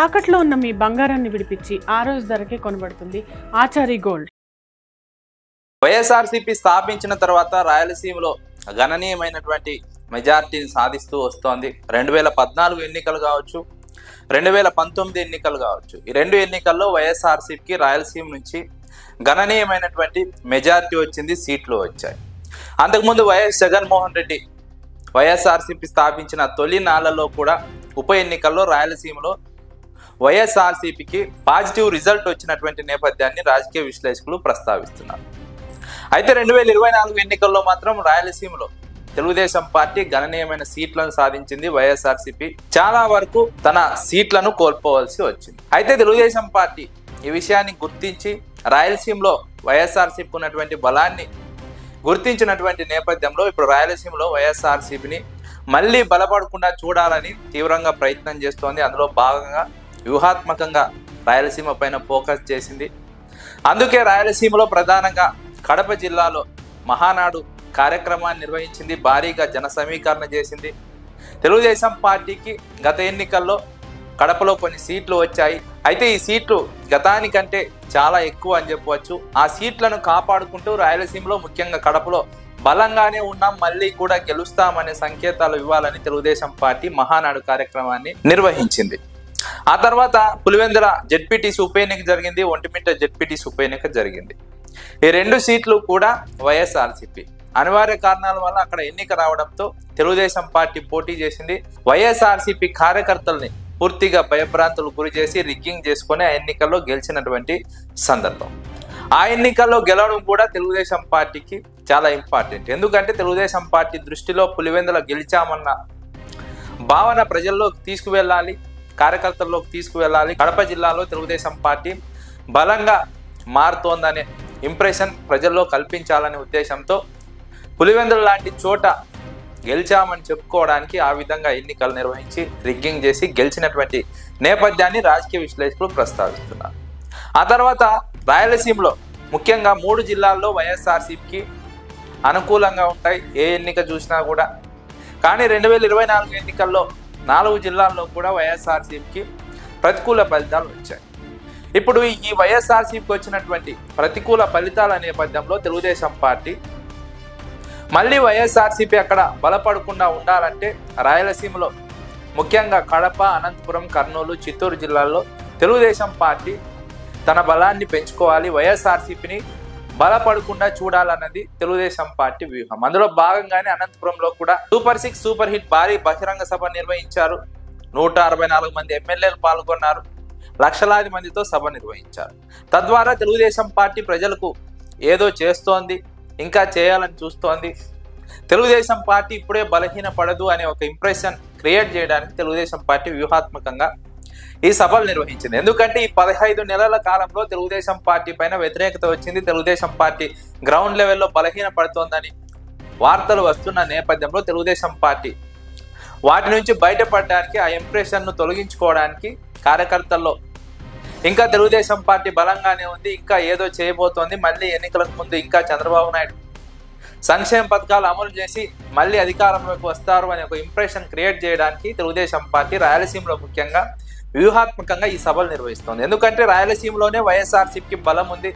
తాకట్లో ఉన్న మీ బంగారాన్ని విడిపించి ఆ రోజు ధరకే కొనబడుతుంది ఆచారి గోల్డ్. వైఎస్ఆర్సీపీ స్థాపించిన తర్వాత రాయలసీమలో గణనీయమైనటువంటి మెజారిటీని సాధిస్తూ వస్తోంది. 2014 ఎన్నికలు కావచ్చు, 2019 ఎన్నికలు కావచ్చు, ఈ రెండు ఎన్నికల్లో వైఎస్ఆర్సీపీకి రాయలసీమ నుంచి గణనీయమైనటువంటి మెజారిటీ వచ్చింది, సీట్లు వచ్చాయి. అంతకుముందు వైఎస్ జగన్మోహన్ రెడ్డి వైఎస్ఆర్సీపీ స్థాపించిన తొలి నాళ్లలో కూడా ఉప ఎన్నికల్లో రాయలసీమలో వైఎస్ఆర్సీపీకి పాజిటివ్ రిజల్ట్ వచ్చినటువంటి నేపథ్యాన్ని రాజకీయ విశ్లేషకులు ప్రస్తావిస్తున్నారు. అయితే 2024 ఎన్నికల్లో మాత్రం రాయలసీమలో తెలుగుదేశం పార్టీ గణనీయమైన సీట్లను సాధించింది. వైఎస్ఆర్సీపీ చాలా వరకు తన సీట్లను కోల్పోవలసి వచ్చింది. అయితే తెలుగుదేశం పార్టీ ఈ విషయాన్ని గుర్తించి రాయలసీమలో వైఎస్ఆర్సీపీ ఉన్నటువంటి బలాన్ని గుర్తించినటువంటి నేపథ్యంలో ఇప్పుడు రాయలసీమలో వైఎస్ఆర్సీపీని మళ్ళీ బలపడకుండా చూడాలని తీవ్రంగా ప్రయత్నం చేస్తోంది. అందులో భాగంగా వ్యూహాత్మకంగా రాయలసీమ పైన ఫోకస్ చేసింది. అందుకే రాయలసీమలో ప్రధానంగా కడప జిల్లాలో మహానాడు కార్యక్రమాన్ని నిర్వహించింది, భారీగా జన సమీకరణ చేసింది. తెలుగుదేశం పార్టీకి గత ఎన్నికల్లో కడపలో కొన్ని సీట్లు వచ్చాయి. అయితే ఈ సీట్లు గతానికంటే చాలా ఎక్కువ అని చెప్పవచ్చు. ఆ సీట్లను కాపాడుకుంటూ రాయలసీమలో ముఖ్యంగా కడపలో బలంగానే ఉన్నాం, మళ్ళీ కూడా గెలుస్తామనే సంకేతాలు ఇవ్వాలని తెలుగుదేశం పార్టీ మహానాడు కార్యక్రమాన్ని నిర్వహించింది. ఆ తర్వాత పులివెందుల జెడ్పీటీసీ ఉప ఎన్నిక జరిగింది, ఒంటిమిట్ట జెడ్పీటీసీ ఉప ఎన్నిక జరిగింది. ఈ రెండు సీట్లు కూడా వైఎస్ఆర్సీపీ అనివార్య కారణాల వల్ల అక్కడ ఎన్నిక రావడంతో తెలుగుదేశం పార్టీ పోటీ చేసింది. వైఎస్ఆర్సీపీ కార్యకర్తల్ని పూర్తిగా భయభ్రాంతులకు గురి చేసి రిగ్గింగ్ చేసుకొని ఆ ఎన్నికల్లో గెలిచినటువంటి సందర్భం. ఆ ఎన్నికల్లో గెలవడం కూడా తెలుగుదేశం పార్టీకి చాలా ఇంపార్టెంట్. ఎందుకంటే తెలుగుదేశం పార్టీ దృష్టిలో పులివెందుల గెలిచామన్న భావన ప్రజల్లోకి తీసుకువెళ్ళాలి, కార్యకర్తల్లోకి తీసుకువెళ్ళాలి. కడప జిల్లాలో తెలుగుదేశం పార్టీ బలంగా మారుతోందనే ఇంప్రెషన్ ప్రజల్లో కల్పించాలనే ఉద్దేశంతో పులివెందుల లాంటి చోట గెలిచామని చెప్పుకోవడానికి ఆ విధంగా ఎన్నికలు నిర్వహించి రిగ్గింగ్ చేసి గెలిచినటువంటి నేపథ్యాన్ని రాజకీయ విశ్లేషకులు ప్రస్తావిస్తున్నారు. ఆ తర్వాత రాయలసీమలో ముఖ్యంగా 3 జిల్లాల్లో వైఎస్ఆర్సీపీకి అనుకూలంగా ఉంటాయి ఏ ఎన్నిక చూసినా కూడా. కానీ 2024 ఎన్నికల్లో 4 జిల్లాల్లో కూడా వైఎస్ఆర్సీపీకి ప్రతికూల ఫలితాలు వచ్చాయి. ఇప్పుడు ఈ వైఎస్ఆర్సీపీకి వచ్చినటువంటి ప్రతికూల ఫలితాల నేపథ్యంలో తెలుగుదేశం పార్టీ మళ్ళీ వైఎస్ఆర్సీపీ అక్కడ బలపడకుండా ఉండాలంటే రాయలసీమలో ముఖ్యంగా కడప, అనంతపురం, కర్నూలు, చిత్తూరు జిల్లాల్లో తెలుగుదేశం పార్టీ తన బలాన్ని పెంచుకోవాలి, వైఎస్ఆర్సీపీని బలపడకుండా చూడాలన్నది తెలుగుదేశం పార్టీ వ్యూహం. అందులో భాగంగానే అనంతపురంలో కూడా సూపర్ 6 సూపర్ హిట్ భారీ బహిరంగ సభ నిర్వహించారు. 164 మంది ఎమ్మెల్యేలు పాల్గొన్నారు, లక్షలాది మందితో సభ నిర్వహించారు. తద్వారా తెలుగుదేశం పార్టీ ప్రజలకు ఏదో చేస్తోంది, ఇంకా చేయాలని చూస్తోంది, తెలుగుదేశం పార్టీ ఇప్పుడే బలహీనపడదు అనే ఒక ఇంప్రెషన్ క్రియేట్ చేయడానికి తెలుగుదేశం పార్టీ వ్యూహాత్మకంగా ఈ సభలు నిర్వహించింది. ఎందుకంటే ఈ 15 నెలల కాలంలో తెలుగుదేశం పార్టీ పైన వ్యతిరేకత వచ్చింది, తెలుగుదేశం పార్టీ గ్రౌండ్ లెవెల్లో బలహీన పడుతోందని వార్తలు వస్తున్న నేపథ్యంలో తెలుగుదేశం పార్టీ వాటి నుంచి బయటపడడానికి, ఆ ఇంప్రెషన్ను తొలగించుకోవడానికి కార్యకర్తల్లో ఇంకా తెలుగుదేశం పార్టీ బలంగానే ఉంది, ఇంకా ఏదో చేయబోతోంది, మళ్ళీ ఎన్నికలకు ముందు ఇంకా చంద్రబాబు నాయుడు సంక్షేమ పథకాలు అమలు చేసి మళ్ళీ అధికారంలోకి వస్తారు అనే ఒక ఇంప్రెషన్ క్రియేట్ చేయడానికి తెలుగుదేశం పార్టీ రాయలసీమలో ముఖ్యంగా వ్యూహాత్మకంగా ఈ సభలు నిర్వహిస్తోంది. ఎందుకంటే రాయలసీమలోనే వైఎస్ఆర్సీపీకి బలం ఉంది.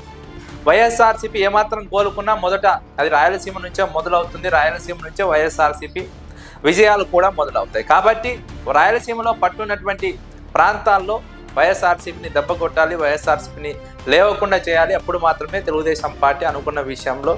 వైఎస్ఆర్సీపీ ఏమాత్రం కోలుకున్నా మొదట అది రాయలసీమ నుంచే మొదలవుతుంది, రాయలసీమ నుంచే వైఎస్ఆర్సీపీ విజయాలు కూడా మొదలవుతాయి. కాబట్టి రాయలసీమలో పట్టున్నటువంటి ప్రాంతాల్లో వైఎస్ఆర్సీపీని దెబ్బ కొట్టాలి, వైఎస్ఆర్సీపీని లేవకుండా చేయాలి. అప్పుడు మాత్రమే తెలుగుదేశం పార్టీ అనుకున్న విషయంలో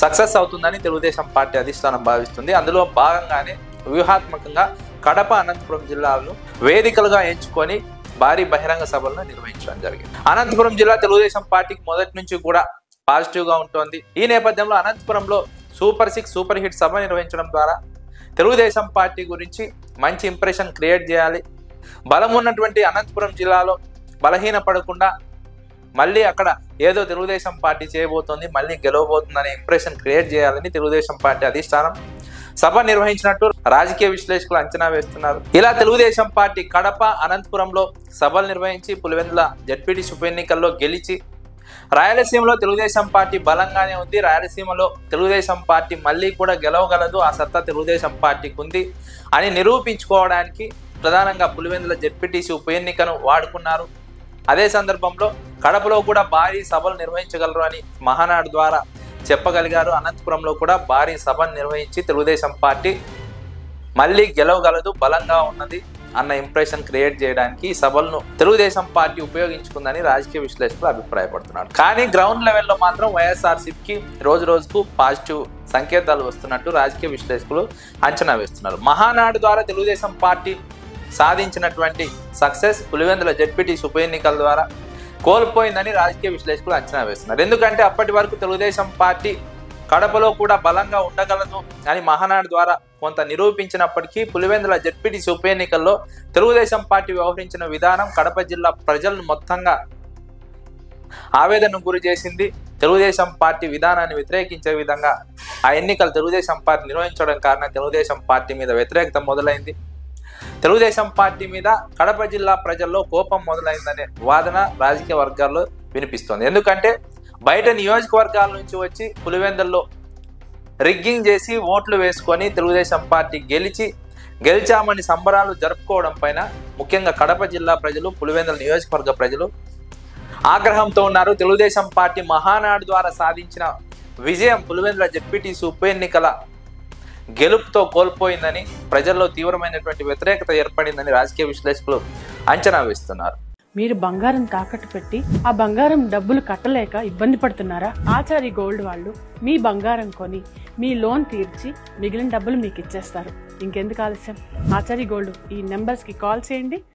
సక్సెస్ అవుతుందని తెలుగుదేశం పార్టీ అధిష్టానం భావిస్తుంది. అందులో భాగంగానే వ్యూహాత్మకంగా కడప, అనంతపురం జిల్లాలను వేదికలుగా ఎంచుకొని భారీ బహిరంగ సభలను నిర్వహించడం జరిగింది. అనంతపురం జిల్లా తెలుగుదేశం పార్టీకి మొదటి నుంచి కూడా పాజిటివ్గా ఉంటుంది. ఈ నేపథ్యంలో అనంతపురంలో సూపర్ 6 సూపర్ హిట్ సభ నిర్వహించడం ద్వారా తెలుగుదేశం పార్టీ గురించి మంచి ఇంప్రెషన్ క్రియేట్ చేయాలి. బలం ఉన్నటువంటి అనంతపురం జిల్లాలో బలహీన పడకుండా మళ్ళీ అక్కడ ఏదో తెలుగుదేశం పార్టీ చేయబోతోంది, మళ్ళీ గెలవబోతుందనే ఇంప్రెషన్ క్రియేట్ చేయాలని తెలుగుదేశం పార్టీ అధిష్టానం సభ నిర్వహించినట్టు రాజకీయ విశ్లేషకులు అంచనా వేస్తున్నారు. ఇలా తెలుగుదేశం పార్టీ కడప, అనంతపురంలో సభలు నిర్వహించి పులివెందుల జెడ్పీటీసీ ఉప ఎన్నికల్లో గెలిచి రాయలసీమలో తెలుగుదేశం పార్టీ బలంగానే ఉంది, రాయలసీమలో తెలుగుదేశం పార్టీ మళ్ళీ కూడా గెలవగలదు, ఆ సత్తా తెలుగుదేశం పార్టీకి ఉంది అని నిరూపించుకోవడానికి ప్రధానంగా పులివెందుల జెడ్పీటీసీ ఉప ఎన్నికను వాడుకున్నారు. అదే సందర్భంలో కడపలో కూడా భారీ సభలు నిర్వహించగలరు అని మహానాడు ద్వారా చెప్పగలిగారు. అనంతపురంలో కూడా భారీ సభను నిర్వహించి తెలుగుదేశం పార్టీ మళ్ళీ గెలవగలదు, బలంగా ఉన్నది అన్న ఇంప్రెషన్ క్రియేట్ చేయడానికి ఈ సభలను తెలుగుదేశం పార్టీ ఉపయోగించుకుందని రాజకీయ విశ్లేషకులు అభిప్రాయపడుతున్నారు. కానీ గ్రౌండ్ లెవెల్లో మాత్రం వైఎస్ఆర్సీపీకి రోజు రోజుకు పాజిటివ్ సంకేతాలు వస్తున్నట్టు రాజకీయ విశ్లేషకులు అంచనా వేస్తున్నారు. మహానాడు ద్వారా తెలుగుదేశం పార్టీ సాధించినటువంటి సక్సెస్ పులివెందుల జెడ్పీటీసీ ఉప ఎన్నికల ద్వారా కోల్పోయిందని రాజకీయ విశ్లేషకులు అంచనా వేస్తున్నారు. ఎందుకంటే అప్పటి వరకు తెలుగుదేశం పార్టీ కడపలో కూడా బలంగా ఉండగలదు అని మహానాడు ద్వారా కొంత నిరూపించినప్పటికీ పులివెందుల జెడ్పీటీసీ ఉప ఎన్నికల్లో తెలుగుదేశం పార్టీ వ్యవహరించిన విధానం కడప జిల్లా ప్రజలను మొత్తంగా ఆవేదనకు గురి చేసింది. తెలుగుదేశం పార్టీ విధానాన్ని వ్యతిరేకించే విధంగా ఆ ఎన్నికలు తెలుగుదేశం పార్టీ నిర్వహించడం కారణంగా తెలుగుదేశం పార్టీ మీద వ్యతిరేకత మొదలైంది. తెలుగుదేశం పార్టీ మీద కడప జిల్లా ప్రజల్లో కోపం మొదలైందనే వాదన రాజకీయ వర్గాల్లో వినిపిస్తోంది. ఎందుకంటే బయట నియోజకవర్గాల నుంచి వచ్చి పులివెందుల్లో రిగ్గింగ్ చేసి ఓట్లు వేసుకొని తెలుగుదేశం పార్టీ గెలిచామని సంబరాలు జరుపుకోవడం పైన ముఖ్యంగా కడప జిల్లా ప్రజలు, పులివెందుల నియోజకవర్గ ప్రజలు ఆగ్రహంతో ఉన్నారు. తెలుగుదేశం పార్టీ మహానాడు ద్వారా సాధించిన విజయం పులివెందుల జెడ్పీటీసీ ఉప ఎన్నికల గెలుపుతో కోల్పోయిందని, ప్రజల్లో తీవ్రమైనటువంటి వ్యతిరేకత ఏర్పడిందని రాజకీయ విశ్లేషకులు అంచనా వేస్తున్నారు. మీరు బంగారం తాకట్టు పెట్టి ఆ బంగారం డబ్బులు కట్టలేక ఇబ్బంది పడుతున్నారా? ఆచారి గోల్డ్ వాళ్ళు మీ బంగారం కొని మీ లోన్ తీర్చి మిగిలిన డబ్బులు మీకు ఇచ్చేస్తారు. ఇంకెందుకు ఆలస్యం? ఆచారి గోల్డ్ ఈ నెంబర్స్కి కాల్ చేయండి.